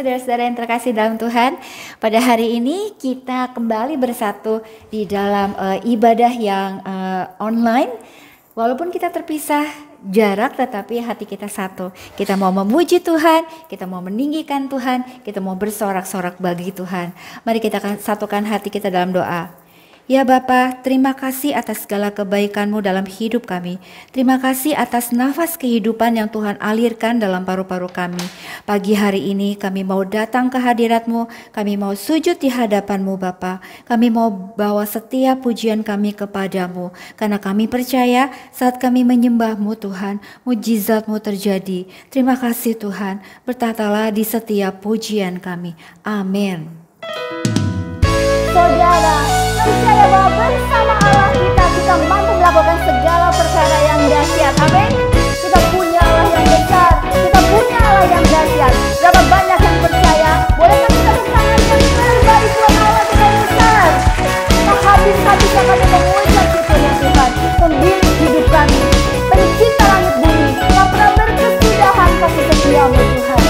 saudara-saudara yang terkasih dalam Tuhan. Pada hari ini kita kembali bersatu di dalam ibadah yang online. Walaupun kita terpisah jarak, tetapi hati kita satu. Kita mau memuji Tuhan, kita mau meninggikan Tuhan, kita mau bersorak-sorak bagi Tuhan. Mari kita satukan hati kita dalam doa. Ya Bapa, terima kasih atas segala kebaikan-Mu dalam hidup kami. Terima kasih atas nafas kehidupan yang Tuhan alirkan dalam paru-paru kami. Pagi hari ini kami mau datang ke hadirat-Mu, kami mau sujud di hadapan-Mu Bapa. Kami mau bawa setiap pujian kami kepada-Mu, karena kami percaya saat kami menyembah-Mu Tuhan, mujizat-Mu terjadi. Terima kasih Tuhan, bertatalah di setiap pujian kami. Amin. Saudara, percaya bahwa bersama Allah kita mampu melakukan segala perkara yang dahsyat. Amin. Kita punya Allah yang besar, kita punya Allah yang dahsyat. Berapa banyak yang percaya? Bolehkah kita bertangan yang terbaik Tuhan Allah kita yang besar? Tak habis-habisnya kami mengucap syukur ya Tuhan, pemilik hidup kami, pencipta langit bumi, tak pernah berkesudahan kasih setia-Mu Tuhan.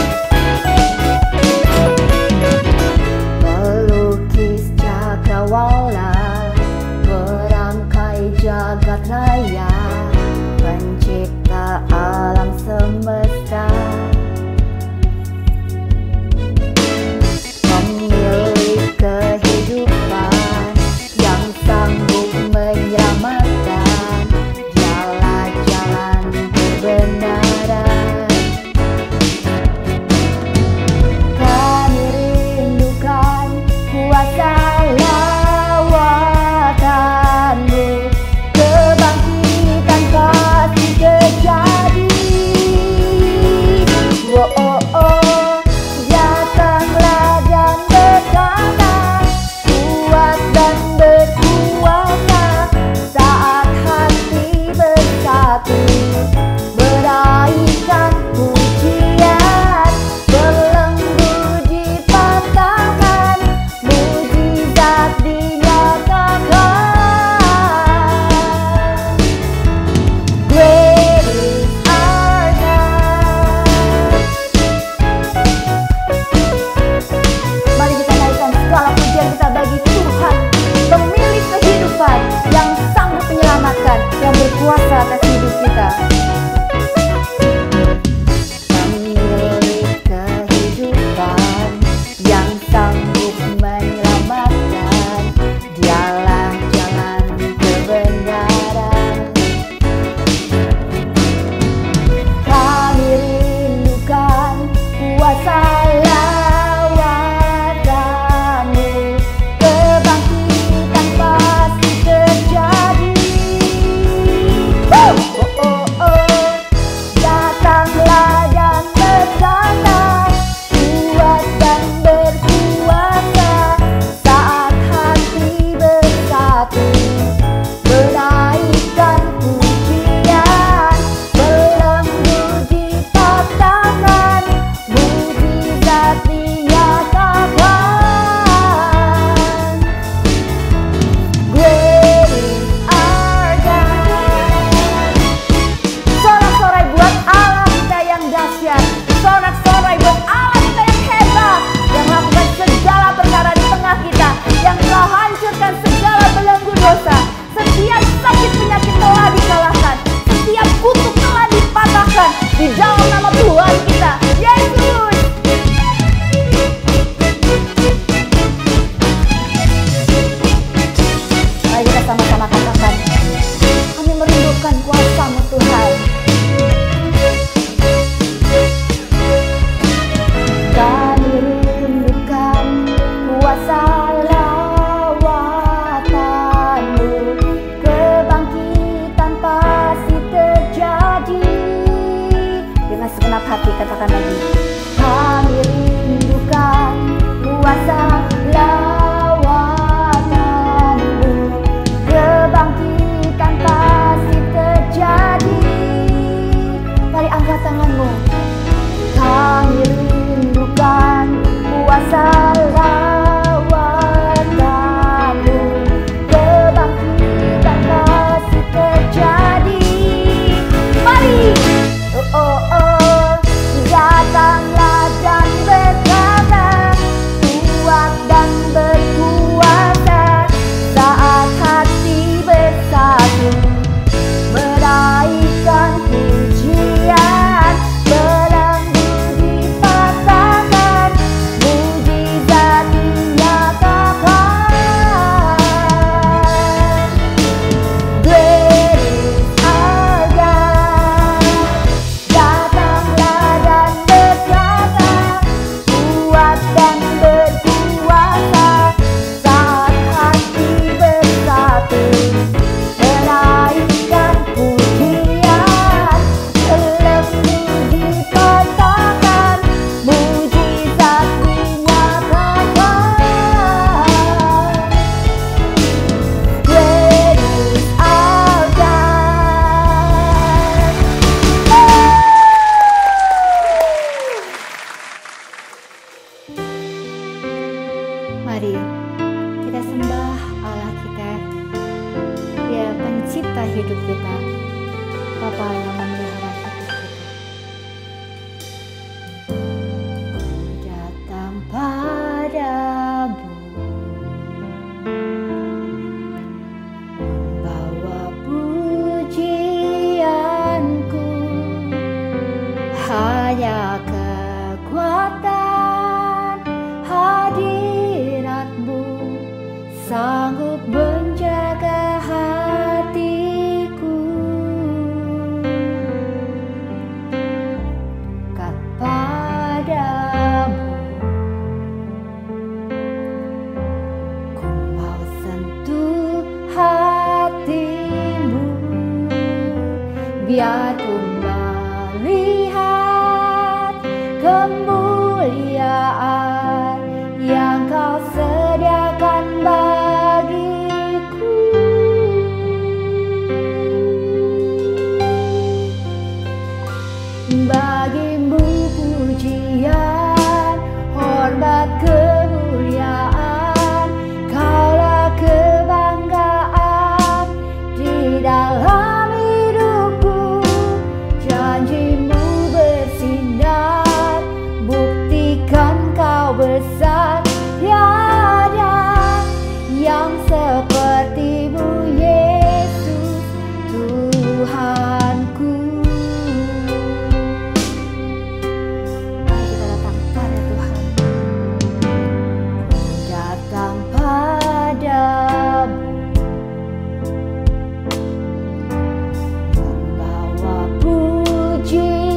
Mari kita sembah Allah kita, Dia pencipta hidup kita, Bapa yang memelihara hidup kita. Ku datang padamu, membawa pujianku, hanya kekuatan hadiratmu sanggup menjaga hatiku. Kepadamu ku mau sentuh hatimu, biar ku melihat kemuliaan yang Kau sediakan bagiku. Bagimu pujian, hormat, kemuliaan, Kaulah kebanggaan di dalam hidupku. Janjimu bersinar, buktikan Kau besar. Tiada yang seperti-Mu, Yesus Tuhanku. Mari kita datang pada Tuhan. Ku datang padamu, membawa pujianku,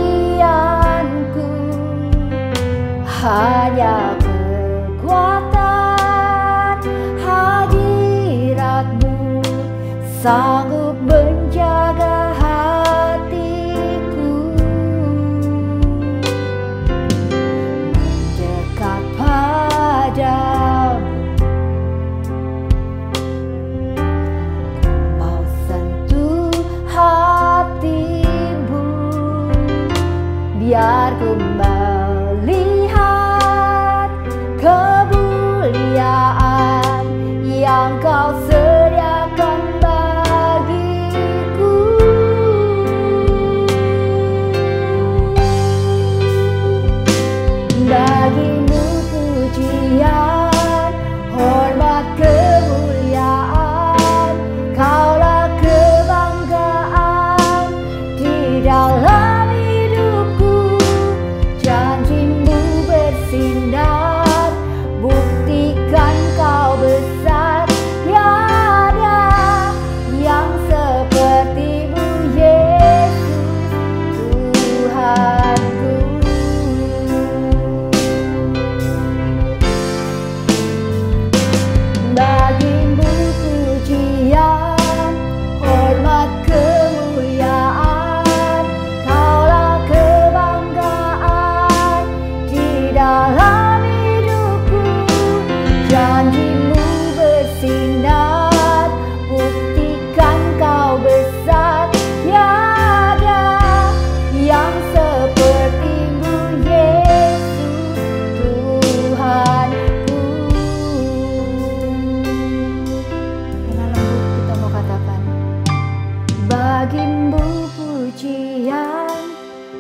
hanya kekuatan hadiratmu sanggup menjaga hatiku. Mendekat padamu, mau sentuh hatimu, biar ku melihat kemuliaan yang Kau sediakan bagiku. Bagimu pujian, hormat, kemuliaan, Kaulah kebanggaan di dalam hidupku. Janjimu bersinar, buktikan Kau besar. Tiada yang seperti-Mu, Yesus Tuhanku. Bagimu pujian, hormat, kemuliaan, Kaulah kebanggaan di dalam hidupku. Janjimu bersinar, buktikan Kau besar. Tiada yang seperti-Mu, Yesus Tuhanku. Dengan lembut kita mau katakan, bagimu pujian,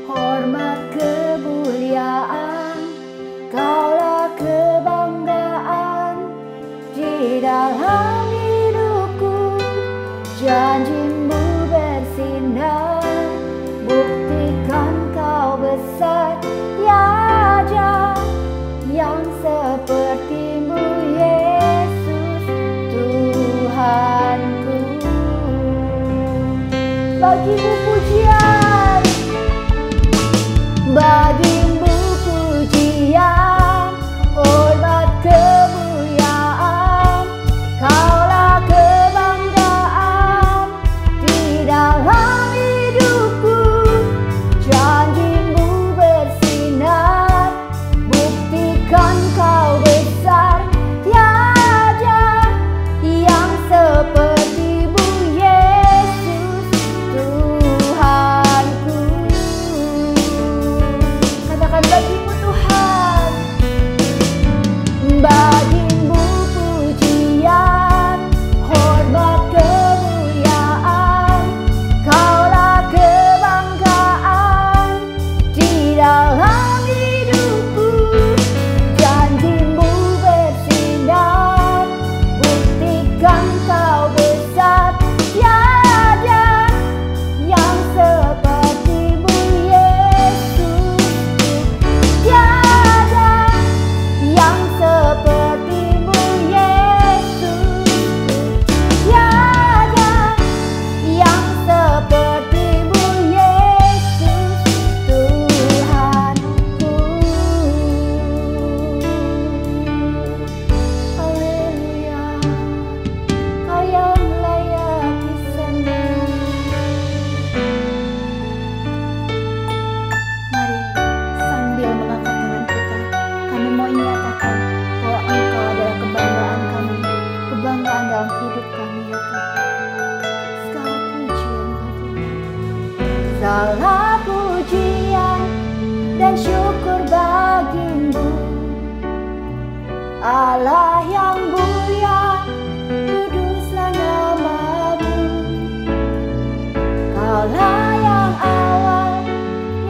hormat, kemuliaan, Kaulah kebanggaan di dalam hidupku. Janjimu bersinar, buktikan Kau besar. Tiada yang seperti-Mu, Yesus Tuhanku. Bagimu pujian, bagimu pujian, hormat, kemuliaan, Kau Segala pujian dan syukur bagimu, Allah yang mulia, kuduslah nama-Mu. Kaulah yang awal,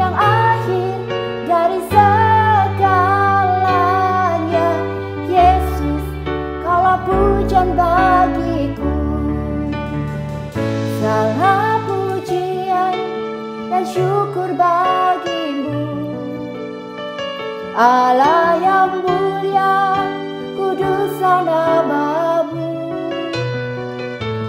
yang akhir dari segalanya. Yesus, Kaulah pujian bagiku. Segala pujian dan syukur bagimu, Allah yang mulia, kuduslah nama-Mu.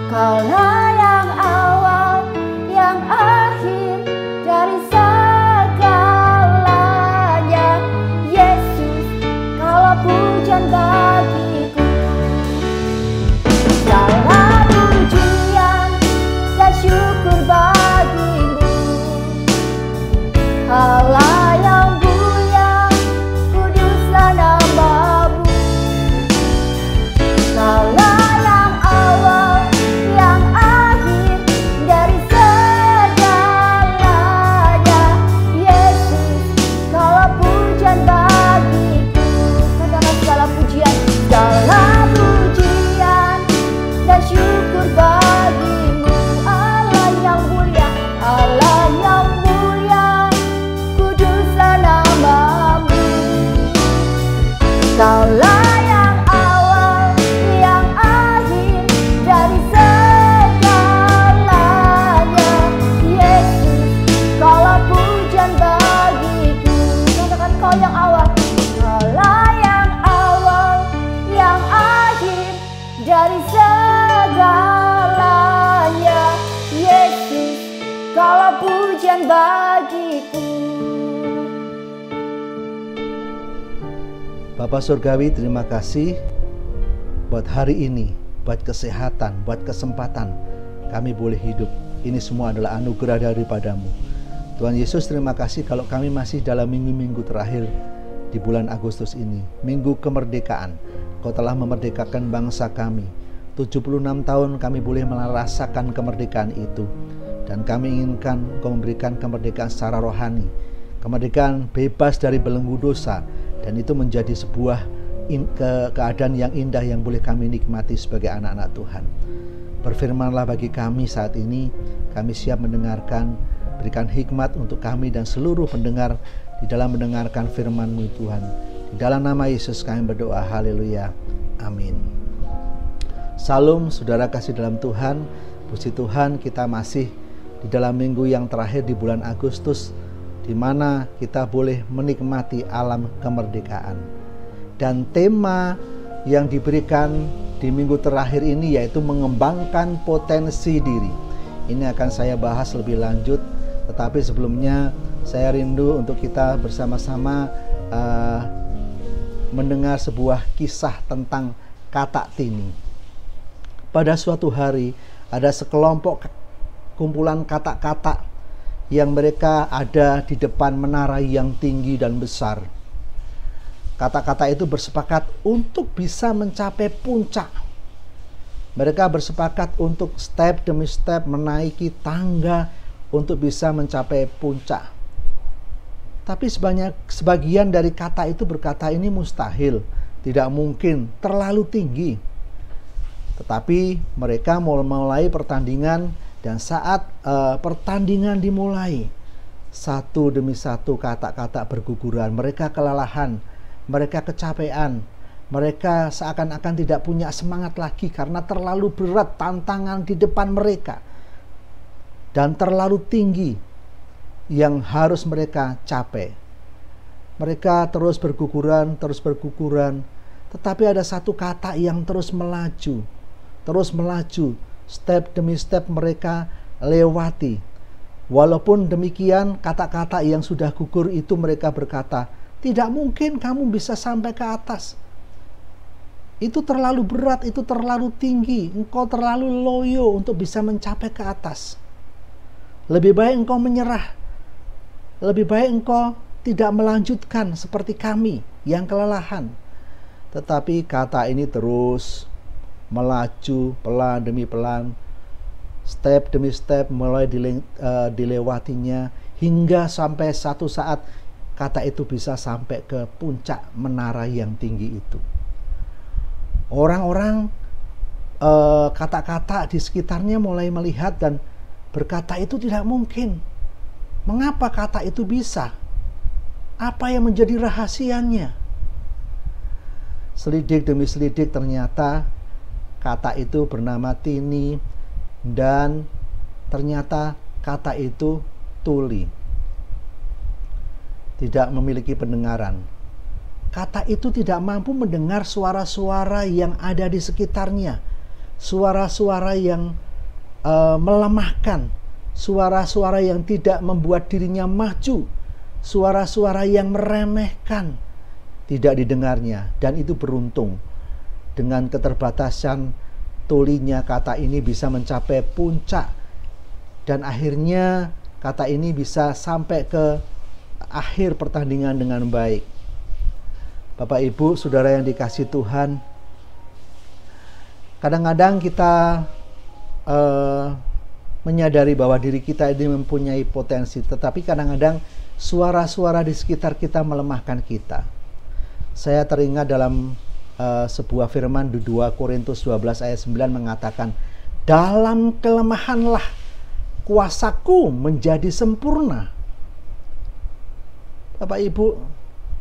Kaulah yang awal, yang akhir dari segalanya. Yesus, Kaulah pujian bagiku. Segala pujian dan syukur bagimu, Allah yang mulia, kuduslah nama-Mu. Kaulah yang awal, yang akhir dari segalanya. Yesus, Kaulah pujian bagiku. Katakan segala pujian, segala pujian dan syukur bagimu, Allah yang mulia, Allah yang mulia, kuduslah nama-Mu. Kaulah yang awal, yang akhir dari segalanya. Yesus, Kaulah pujian bagiku. Katakan Kau yang awal. Kaulah yang awal, yang akhir dari segalanya. Yesus, Kaulah pujian bagiku. Bapak Surgawi, terima kasih buat hari ini, buat kesehatan, buat kesempatan kami boleh hidup. Ini semua adalah anugerah daripada-Mu. Tuhan Yesus, terima kasih kalau kami masih dalam minggu-minggu terakhir di bulan Agustus ini, minggu kemerdekaan. Kau telah memerdekakan bangsa kami. 76 tahun kami boleh merasakan kemerdekaan itu. Dan kami inginkan Kau memberikan kemerdekaan secara rohani, kemerdekaan bebas dari belenggu dosa. Dan itu menjadi sebuah keadaan yang indah yang boleh kami nikmati sebagai anak-anak Tuhan. Berfirmanlah bagi kami saat ini, kami siap mendengarkan. Berikan hikmat untuk kami dan seluruh pendengar di dalam mendengarkan firman-Mu Tuhan. Di dalam nama Yesus kami berdoa, haleluya, amin. Salam saudara kasih dalam Tuhan. Puji Tuhan, kita masih di dalam minggu yang terakhir di bulan Agustus, di mana kita boleh menikmati alam kemerdekaan. Dan tema yang diberikan di minggu terakhir ini yaitu mengembangkan potensi diri. Ini akan saya bahas lebih lanjut, tetapi sebelumnya saya rindu untuk kita bersama-sama mendengar sebuah kisah tentang Katak Tini. Pada suatu hari ada sekelompok kumpulan katak-katak yang mereka ada di depan menara yang tinggi dan besar. Katak-katak itu bersepakat untuk bisa mencapai puncak. Mereka bersepakat untuk step demi step menaiki tangga untuk bisa mencapai puncak. Tapi sebagian dari katak itu berkata ini mustahil, tidak mungkin, terlalu tinggi. Tetapi mereka mulai pertandingan. Dan saat pertandingan dimulai, satu demi satu katak-katak berguguran. Mereka kelelahan, mereka kecapean, mereka seakan-akan tidak punya semangat lagi karena terlalu berat tantangan di depan mereka dan terlalu tinggi yang harus mereka capai. Mereka terus berguguran, tetapi ada satu katak yang terus melaju. Step demi step mereka lewati. Walaupun demikian, kata-kata yang sudah gugur itu mereka berkata, tidak mungkin kamu bisa sampai ke atas. Itu terlalu berat, itu terlalu tinggi. Engkau terlalu loyo untuk bisa mencapai ke atas. Lebih baik engkau menyerah. Lebih baik engkau tidak melanjutkan seperti kami yang kelelahan. Tetapi kata ini terus melaju pelan demi pelan, step demi step mulai dilewatinya, hingga sampai satu saat kata itu bisa sampai ke puncak menara yang tinggi itu. Orang-orang kata-kata di sekitarnya mulai melihat dan berkata itu tidak mungkin. Mengapa kata itu bisa? Apa yang menjadi rahasianya? Selidik demi selidik ternyata kata itu bernama Tini dan ternyata kata itu tuli. Tidak memiliki pendengaran. Kata itu tidak mampu mendengar suara-suara yang ada di sekitarnya. Suara-suara yang melemahkan. Suara-suara yang tidak membuat dirinya maju. Suara-suara yang meremehkan. Tidak didengarnya, dan itu beruntung. Dengan keterbatasan tulinya, kata ini bisa mencapai puncak, dan akhirnya kata ini bisa sampai ke akhir pertandingan dengan baik. Bapak Ibu, saudara yang dikasihi Tuhan, kadang-kadang kita menyadari bahwa diri kita ini mempunyai potensi, tetapi kadang-kadang suara-suara di sekitar kita melemahkan kita. Saya teringat dalam sebuah firman di 2 Korintus 12 ayat 9 mengatakan, dalam kelemahanlah kuasaku menjadi sempurna. Bapak Ibu,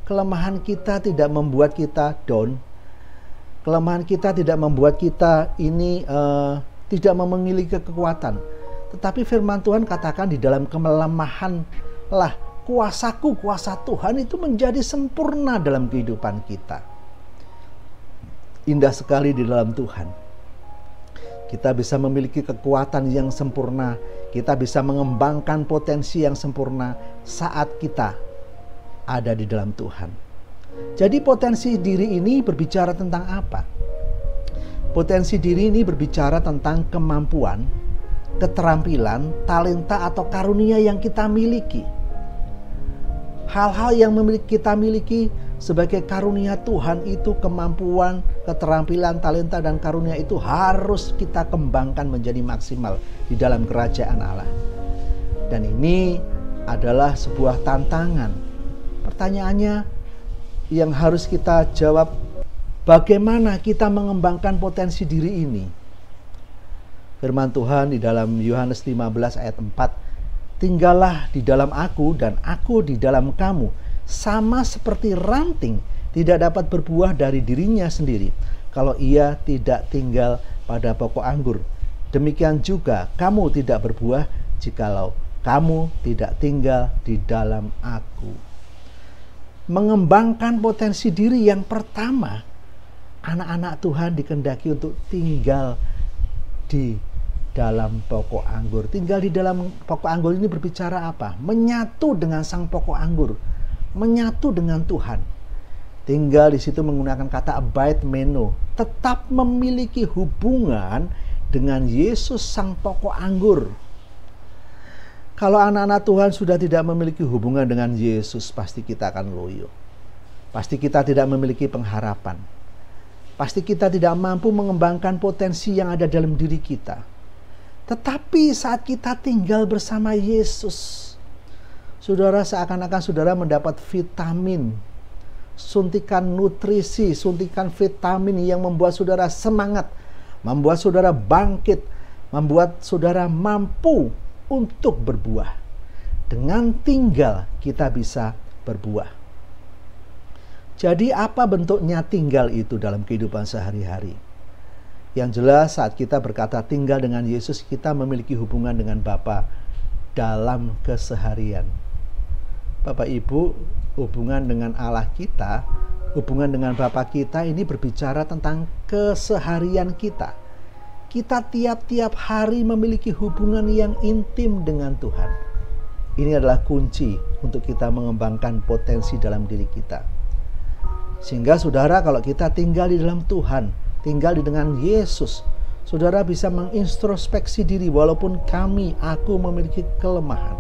kelemahan kita tidak membuat kita down. Kelemahan kita tidak membuat kita ini tidak memiliki kekuatan. Tetapi firman Tuhan katakan di dalam kelemahanlah kuasaku, kuasa Tuhan itu menjadi sempurna dalam kehidupan kita. Indah sekali di dalam Tuhan. Kita bisa memiliki kekuatan yang sempurna. Kita bisa mengembangkan potensi yang sempurna saat kita ada di dalam Tuhan. Jadi potensi diri ini berbicara tentang apa? Potensi diri ini berbicara tentang kemampuan, keterampilan, talenta atau karunia yang kita miliki. Hal-hal yang kita miliki sebagai karunia Tuhan itu, kemampuan, keterampilan, talenta, dan karunia itu harus kita kembangkan menjadi maksimal di dalam kerajaan Allah. Dan ini adalah sebuah tantangan. Pertanyaannya yang harus kita jawab, bagaimana kita mengembangkan potensi diri ini? Firman Tuhan di dalam Yohanes 15 ayat 4, tinggallah di dalam aku dan aku di dalam kamu, sama seperti ranting tidak dapat berbuah dari dirinya sendiri kalau ia tidak tinggal pada pokok anggur. Demikian juga kamu tidak berbuah jikalau kamu tidak tinggal di dalam aku. Mengembangkan potensi diri yang pertama, anak-anak Tuhan dikehendaki untuk tinggal di dalam pokok anggur. Tinggal di dalam pokok anggur ini berbicara apa? Menyatu dengan sang pokok anggur, menyatu dengan Tuhan. Tinggal di situ menggunakan kata abide meno, tetap memiliki hubungan dengan Yesus sang pokok anggur. Kalau anak-anak Tuhan sudah tidak memiliki hubungan dengan Yesus, pasti kita akan loyo. Pasti kita tidak memiliki pengharapan. Pasti kita tidak mampu mengembangkan potensi yang ada dalam diri kita. Tetapi saat kita tinggal bersama Yesus, saudara, seakan-akan saudara mendapat vitamin, suntikan nutrisi, suntikan vitamin yang membuat saudara semangat, membuat saudara bangkit, membuat saudara mampu untuk berbuah. Dengan tinggal kita bisa berbuah. Jadi apa bentuknya tinggal itu dalam kehidupan sehari-hari? Yang jelas saat kita berkata tinggal dengan Yesus, kita memiliki hubungan dengan Bapa dalam keseharian. Bapak Ibu, hubungan dengan Allah kita, hubungan dengan Bapa kita ini berbicara tentang keseharian kita. Kita tiap-tiap hari memiliki hubungan yang intim dengan Tuhan. Ini adalah kunci untuk kita mengembangkan potensi dalam diri kita. Sehingga saudara, kalau kita tinggal di dalam Tuhan, tinggal dengan Yesus, saudara bisa mengintrospeksi diri. Walaupun aku memiliki kelemahan,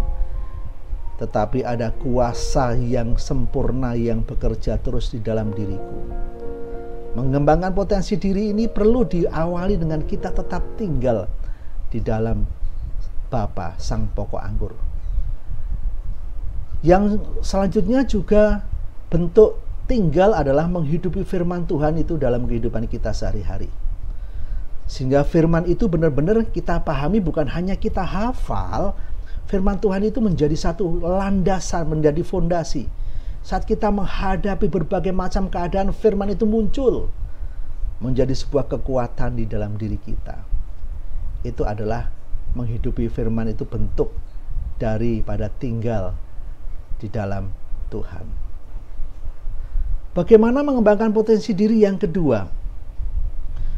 tetapi ada kuasa yang sempurna yang bekerja terus di dalam diriku. Mengembangkan potensi diri ini perlu diawali dengan kita tetap tinggal di dalam Bapa sang pokok anggur. Yang selanjutnya juga bentuk tinggal adalah menghidupi firman Tuhan itu dalam kehidupan kita sehari-hari. Sehingga firman itu benar-benar kita pahami, bukan hanya kita hafal. Firman Tuhan itu menjadi satu landasan, menjadi fondasi. Saat kita menghadapi berbagai macam keadaan, firman itu muncul menjadi sebuah kekuatan di dalam diri kita. Itu adalah menghidupi firman, itu bentuk daripada tinggal di dalam Tuhan. Bagaimana mengembangkan potensi diri yang kedua?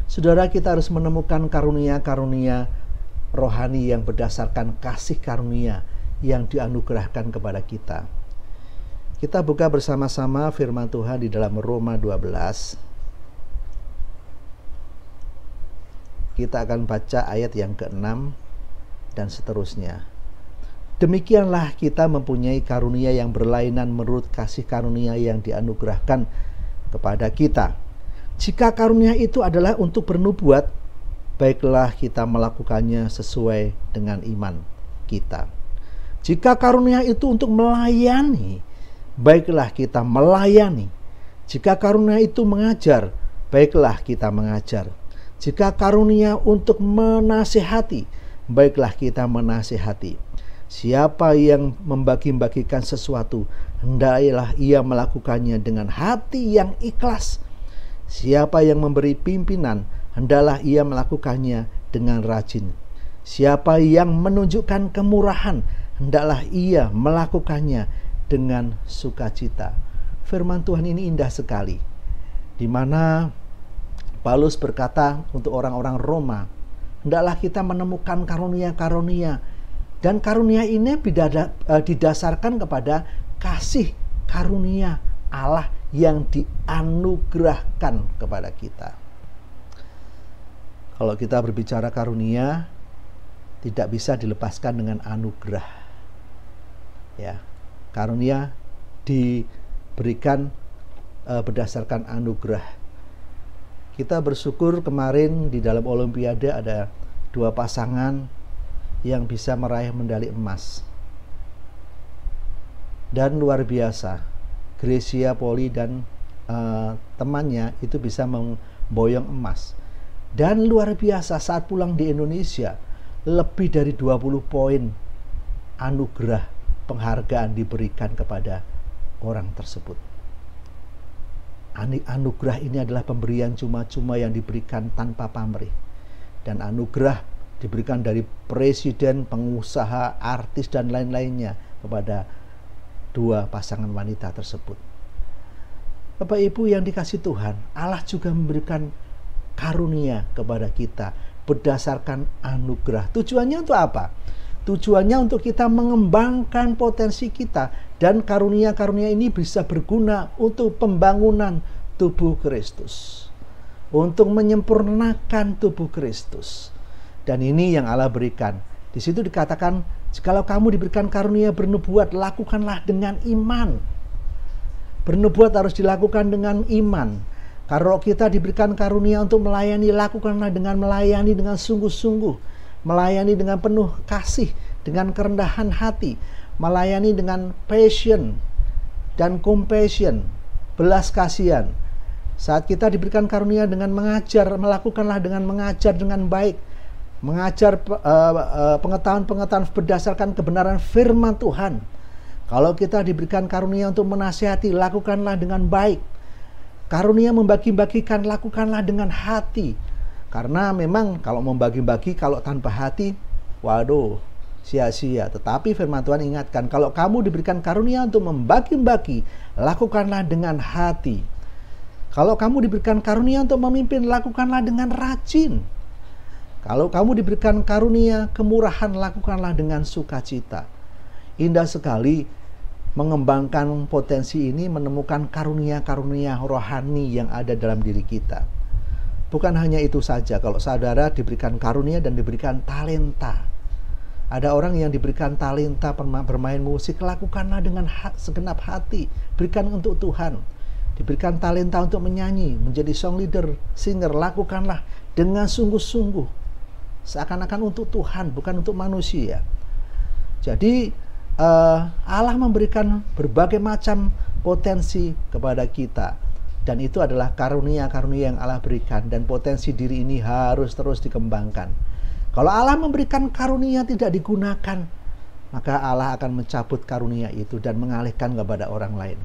Saudara, kita harus menemukan karunia-karunia rohani yang berdasarkan kasih karunia yang dianugerahkan kepada kita. Kita buka bersama-sama firman Tuhan di dalam Roma 12. Kita akan baca ayat yang ke-6 dan seterusnya. Demikianlah kita mempunyai karunia yang berlainan menurut kasih karunia yang dianugerahkan kepada kita. Jika karunia itu adalah untuk bernubuat, baiklah kita melakukannya sesuai dengan iman kita. Jika karunia itu untuk melayani, baiklah kita melayani. Jika karunia itu mengajar, baiklah kita mengajar. Jika karunia untuk menasihati, baiklah kita menasihati. Siapa yang membagi-bagikan sesuatu, hendaklah ia melakukannya dengan hati yang ikhlas. Siapa yang memberi pimpinan, hendaklah ia melakukannya dengan rajin. Siapa yang menunjukkan kemurahan, hendaklah ia melakukannya dengan sukacita. Firman Tuhan ini indah sekali, di mana Paulus berkata untuk orang-orang Roma, hendaklah kita menemukan karunia-karunia, dan karunia ini didasarkan kepada kasih karunia Allah yang dianugerahkan kepada kita. Kalau kita berbicara karunia, tidak bisa dilepaskan dengan anugerah. Ya, karunia diberikan berdasarkan anugerah. Kita bersyukur kemarin di dalam Olimpiade ada 2 pasangan yang bisa meraih medali emas. Dan luar biasa, Grecia Poli dan temannya itu bisa memboyong emas. Dan luar biasa, saat pulang di Indonesia, lebih dari 20 poin anugerah penghargaan diberikan kepada orang tersebut. Anugerah ini adalah pemberian cuma-cuma yang diberikan tanpa pamrih. Dan anugerah diberikan dari presiden, pengusaha, artis, dan lain-lainnya kepada 2 pasangan wanita tersebut. Bapak Ibu yang dikasih Tuhan, Allah juga memberikan karunia kepada kita berdasarkan anugerah. Tujuannya untuk apa? Tujuannya untuk kita mengembangkan potensi kita, dan karunia-karunia ini bisa berguna untuk pembangunan tubuh Kristus, untuk menyempurnakan tubuh Kristus. Dan ini yang Allah berikan. Di situ dikatakan, jikalau kamu diberikan karunia bernubuat, lakukanlah dengan iman. Bernubuat harus dilakukan dengan iman. Kalau kita diberikan karunia untuk melayani, lakukanlah dengan melayani dengan sungguh-sungguh. Melayani dengan penuh kasih, dengan kerendahan hati. Melayani dengan passion dan compassion, belas kasihan. Saat kita diberikan karunia dengan mengajar, melakukanlah dengan mengajar dengan baik. Mengajar pengetahuan-pengetahuan berdasarkan kebenaran firman Tuhan. Kalau kita diberikan karunia untuk menasihati, lakukanlah dengan baik. Karunia membagi-bagikan, lakukanlah dengan hati. Karena memang kalau membagi-bagi, kalau tanpa hati, waduh, sia-sia. Tetapi firman Tuhan ingatkan, kalau kamu diberikan karunia untuk membagi-bagi, lakukanlah dengan hati. Kalau kamu diberikan karunia untuk memimpin, lakukanlah dengan rajin. Kalau kamu diberikan karunia kemurahan, lakukanlah dengan sukacita. Indah sekali mengembangkan potensi ini, menemukan karunia-karunia rohani yang ada dalam diri kita. Bukan hanya itu saja, kalau saudara diberikan karunia dan diberikan talenta. Ada orang yang diberikan talenta bermain musik, lakukanlah dengan segenap hati, berikan untuk Tuhan. Diberikan talenta untuk menyanyi, menjadi song leader, singer, lakukanlah dengan sungguh-sungguh. Seakan-akan untuk Tuhan, bukan untuk manusia. Jadi Allah memberikan berbagai macam potensi kepada kita, dan itu adalah karunia-karunia yang Allah berikan, dan potensi diri ini harus terus dikembangkan. Kalau Allah memberikan karunia tidak digunakan, maka Allah akan mencabut karunia itu dan mengalihkan kepada orang lain.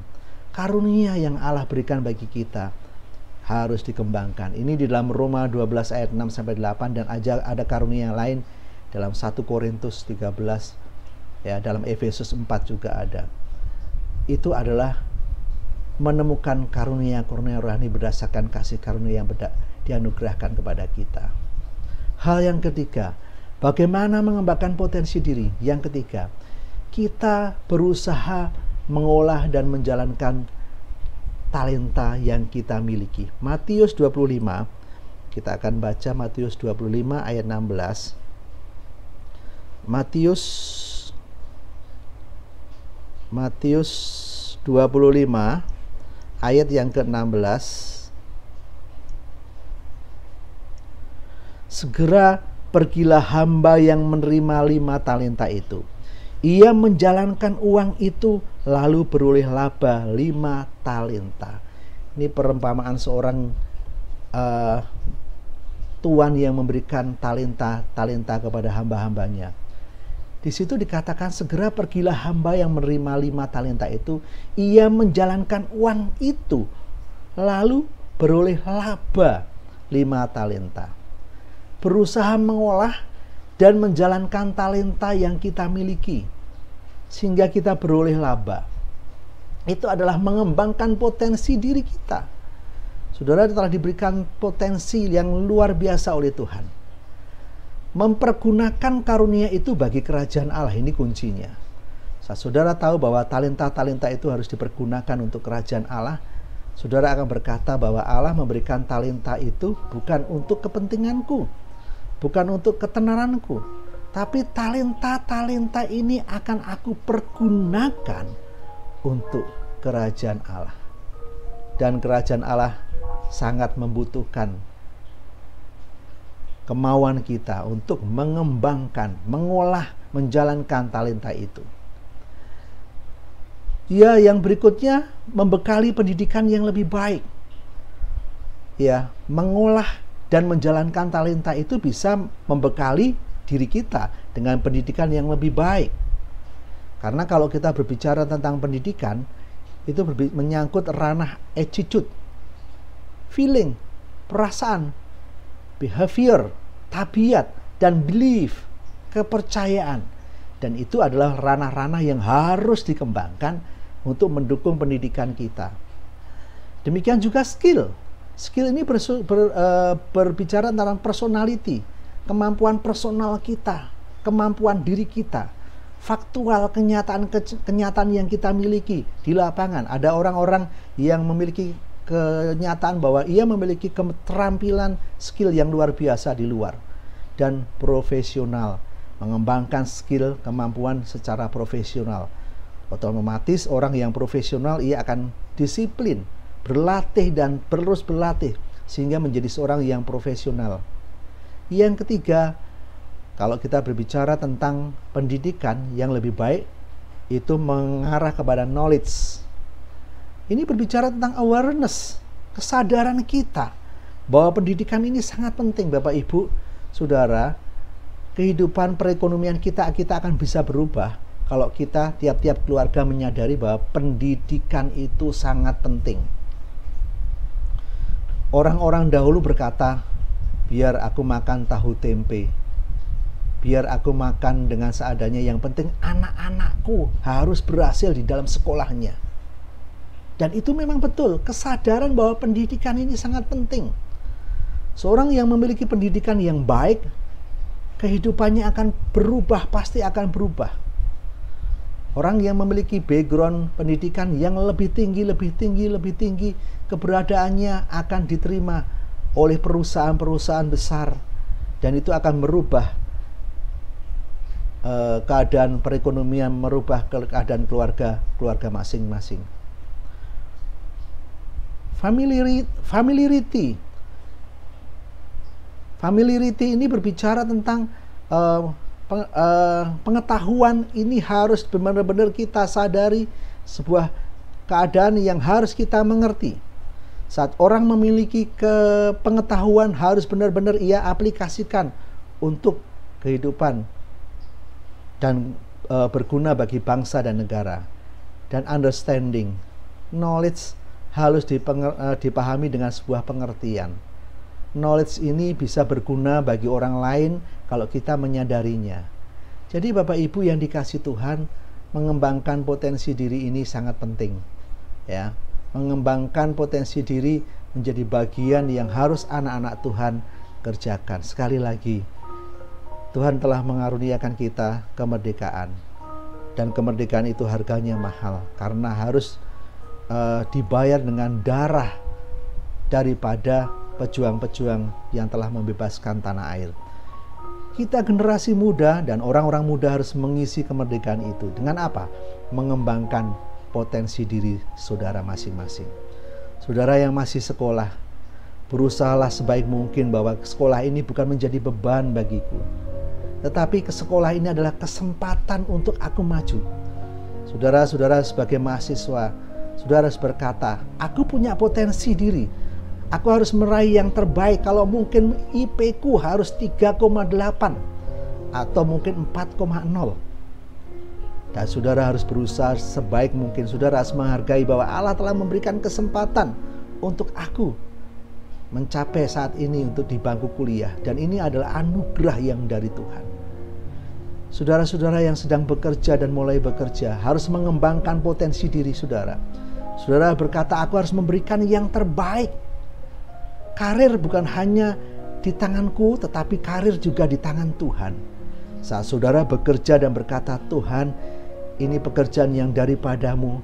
Karunia yang Allah berikan bagi kita harus dikembangkan. Ini di dalam Roma 12 ayat 6-8, dan ada karunia yang lain dalam 1 Korintus 13, ya, dalam Efesus 4 juga ada. Itu adalah menemukan karunia-karunia rohani berdasarkan kasih karunia yang dianugerahkan kepada kita. Hal yang ketiga, bagaimana mengembangkan potensi diri. Yang ketiga, kita berusaha mengolah dan menjalankan talenta yang kita miliki. Matius 25, kita akan baca Matius 25 ayat 16. Matius 25 ayat yang ke-16. Segera pergilah hamba yang menerima 5 talenta itu. Ia menjalankan uang itu lalu beroleh laba 5 talenta. Ini perumpamaan seorang tuan yang memberikan talenta kepada hamba-hambanya. Di situ dikatakan segera pergilah hamba yang menerima 5 talenta itu. Ia menjalankan uang itu lalu beroleh laba 5 talenta. Berusaha mengolah dan menjalankan talenta yang kita miliki sehingga kita beroleh laba. Itu adalah mengembangkan potensi diri kita. Saudara telah diberikan potensi yang luar biasa oleh Tuhan. Mempergunakan karunia itu bagi kerajaan Allah, ini kuncinya. Saudara tahu bahwa talenta-talenta itu harus dipergunakan untuk kerajaan Allah. Saudara akan berkata bahwa Allah memberikan talenta itu bukan untuk kepentinganku, bukan untuk ketenaranku, tapi talenta-talenta ini akan aku pergunakan untuk kerajaan Allah. Dan kerajaan Allah sangat membutuhkan kemauan kita untuk mengembangkan, mengolah, menjalankan talenta itu. Ya, yang berikutnya membekali pendidikan yang lebih baik. Ya, mengolah dan menjalankan talenta itu bisa membekali diri kita dengan pendidikan yang lebih baik. Karena kalau kita berbicara tentang pendidikan, itu menyangkut ranah attitude, feeling, perasaan, behavior, tabiat, dan belief, kepercayaan. Dan itu adalah ranah-ranah yang harus dikembangkan untuk mendukung pendidikan kita. Demikian juga skill. Skill ini berbicara tentang personality, kemampuan personal kita, kemampuan diri kita, faktual, kenyataan yang kita miliki di lapangan. Ada orang-orang yang memiliki kenyataan bahwa ia memiliki keterampilan skill yang luar biasa di luar, dan profesional, mengembangkan skill, kemampuan secara profesional. Otomatis orang yang profesional ia akan disiplin, berlatih dan terus berlatih sehingga menjadi seorang yang profesional. Yang ketiga, kalau kita berbicara tentang pendidikan yang lebih baik, itu mengarah kepada knowledge. Ini berbicara tentang awareness, kesadaran kita bahwa pendidikan ini sangat penting. Bapak, Ibu, Saudara, kehidupan perekonomian kita akan bisa berubah kalau kita tiap-tiap keluarga menyadari bahwa pendidikan itu sangat penting. Orang-orang dahulu berkata, biar aku makan tahu tempe, biar aku makan dengan seadanya, yang penting anak-anakku harus berhasil di dalam sekolahnya. Dan itu memang betul, kesadaran bahwa pendidikan ini sangat penting. Seorang yang memiliki pendidikan yang baik, kehidupannya akan berubah, pasti akan berubah. Orang yang memiliki background pendidikan yang lebih tinggi, keberadaannya akan diterima oleh perusahaan-perusahaan besar. Dan itu akan merubah keadaan perekonomian, merubah keadaan keluarga masing-masing. Familiarity ini berbicara tentang pengetahuan ini harus benar-benar kita sadari, sebuah keadaan yang harus kita mengerti. Saat orang memiliki pengetahuan, harus benar-benar ia aplikasikan untuk kehidupan dan berguna bagi bangsa dan negara. Dan understanding, knowledge harus dipahami dengan sebuah pengertian. Knowledge ini bisa berguna bagi orang lain kalau kita menyadarinya. Jadi Bapak Ibu yang dikasih Tuhan, mengembangkan potensi diri ini sangat penting. Ya, mengembangkan potensi diri menjadi bagian yang harus anak-anak Tuhan kerjakan. Sekali lagi, Tuhan telah mengaruniakan kita kemerdekaan. Dan kemerdekaan itu harganya mahal, karena harus dibayar dengan darah daripada pejuang-pejuang yang telah membebaskan tanah air. Kita generasi muda dan orang-orang muda harus mengisi kemerdekaan itu. Dengan apa? Mengembangkan potensi diri saudara masing-masing. Saudara yang masih sekolah, berusahalah sebaik mungkin bahwa sekolah ini bukan menjadi beban bagiku, tetapi ke sekolah ini adalah kesempatan untuk aku maju. Saudara-saudara sebagai mahasiswa, saudara harus berkata, aku punya potensi diri. Aku harus meraih yang terbaik. Kalau mungkin IP ku harus 3,8 atau mungkin 4,0. Dan saudara harus berusaha sebaik mungkin. Saudara harus menghargai bahwa Allah telah memberikan kesempatan untuk aku mencapai saat ini untuk di bangku kuliah. Dan ini adalah anugerah yang dari Tuhan. Saudara-saudara yang sedang bekerja dan mulai bekerja harus mengembangkan potensi diri saudara. Saudara berkata, aku harus memberikan yang terbaik. Karir bukan hanya di tanganku, tetapi karir juga di tangan Tuhan. Saat saudara bekerja dan berkata, Tuhan, ini pekerjaan yang daripadamu,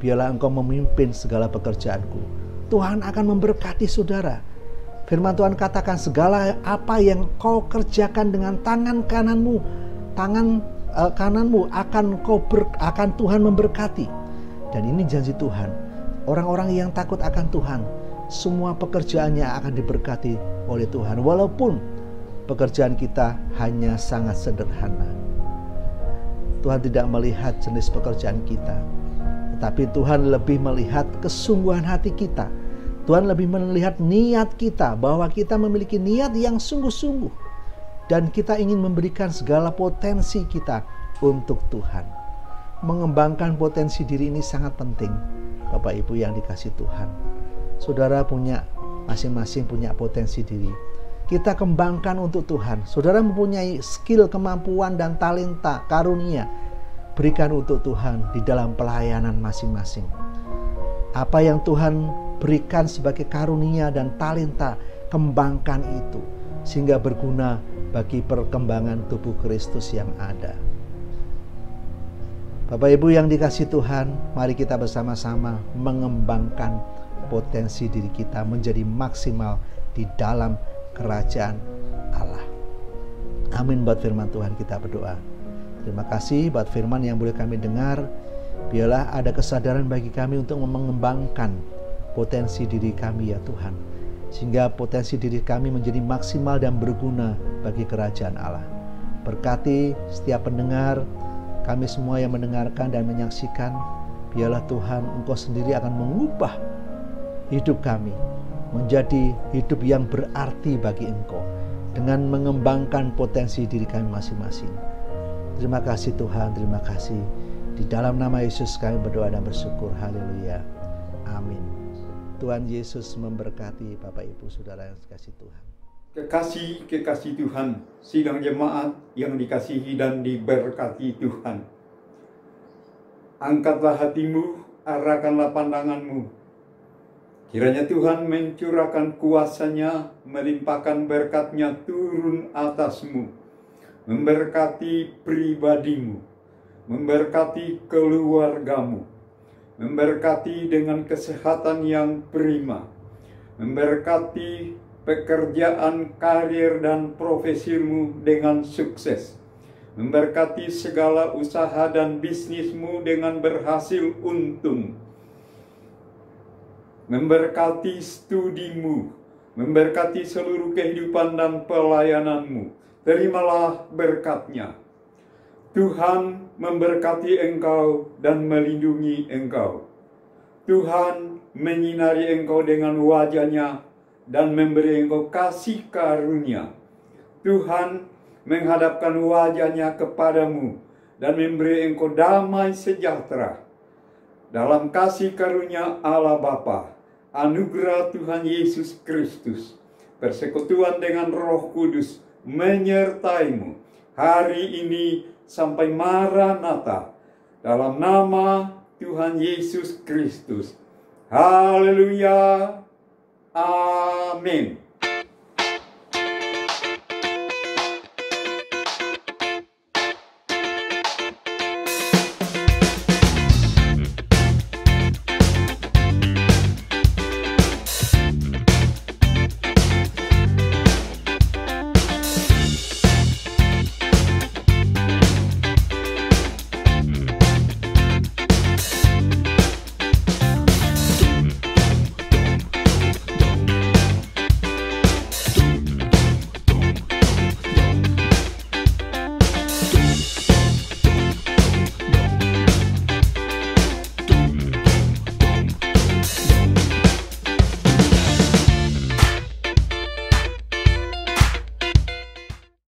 biarlah engkau memimpin segala pekerjaanku. Tuhan akan memberkati saudara. Firman Tuhan katakan, segala apa yang kau kerjakan dengan tangan kananmu, kananmu akan Tuhan memberkati. Dan ini janji Tuhan. Orang-orang yang takut akan Tuhan, semua pekerjaannya akan diberkati oleh Tuhan. Walaupun pekerjaan kita hanya sangat sederhana. Tuhan tidak melihat jenis pekerjaan kita, tetapi Tuhan lebih melihat kesungguhan hati kita. Tuhan lebih melihat niat kita, bahwa kita memiliki niat yang sungguh-sungguh. Dan kita ingin memberikan segala potensi kita untuk Tuhan. Mengembangkan potensi diri ini sangat penting, Bapak Ibu yang dikasih Tuhan. Saudara masing-masing punya potensi diri. Kita kembangkan untuk Tuhan. Saudara mempunyai skill, kemampuan, dan talenta, karunia. Berikan untuk Tuhan di dalam pelayanan masing-masing. Apa yang Tuhan berikan sebagai karunia dan talenta, kembangkan itu. Sehingga berguna bagi perkembangan tubuh Kristus yang ada. Bapak Ibu yang dikasih Tuhan, mari kita bersama-sama mengembangkan potensi diri kita menjadi maksimal di dalam kerajaan Allah. Amin. Buat firman Tuhan kita berdoa. Terima kasih buat firman yang boleh kami dengar. Biarlah ada kesadaran bagi kami untuk mengembangkan potensi diri kami ya Tuhan, sehingga potensi diri kami menjadi maksimal dan berguna bagi kerajaan Allah. Berkati setiap pendengar, kami semua yang mendengarkan dan menyaksikan. Biarlah Tuhan, Engkau sendiri akan mengubah hidup kami menjadi hidup yang berarti bagi Engkau, dengan mengembangkan potensi diri kami masing-masing. Terima kasih Tuhan, terima kasih. Di dalam nama Yesus kami berdoa dan bersyukur. Haleluya. Amin. Tuhan Yesus memberkati Bapak Ibu Saudara yang dikasihi Tuhan. Kekasih Tuhan, sidang jemaat yang dikasihi dan diberkati Tuhan. Angkatlah hatimu, arahkanlah pandanganmu. Kiranya Tuhan mencurahkan kuasa-Nya, melimpahkan berkat-Nya turun atasmu, memberkati pribadimu, memberkati keluargamu, memberkati dengan kesehatan yang prima, memberkati pekerjaan, karir, dan profesimu dengan sukses, memberkati segala usaha dan bisnismu dengan berhasil untung, memberkati studimu, memberkati seluruh kehidupan dan pelayananmu. terimalah berkat-Nya. Tuhan memberkati engkau dan melindungi engkau. Tuhan menyinari engkau dengan wajah-Nya dan memberi engkau kasih karunia. Tuhan menghadapkan wajah-Nya kepadamu dan memberi engkau damai sejahtera. Dalam kasih karunia Allah Bapa, anugerah Tuhan Yesus Kristus, persekutuan dengan Roh Kudus menyertaimu hari ini sampai Maranatha, dalam nama Tuhan Yesus Kristus. Haleluya. Amin.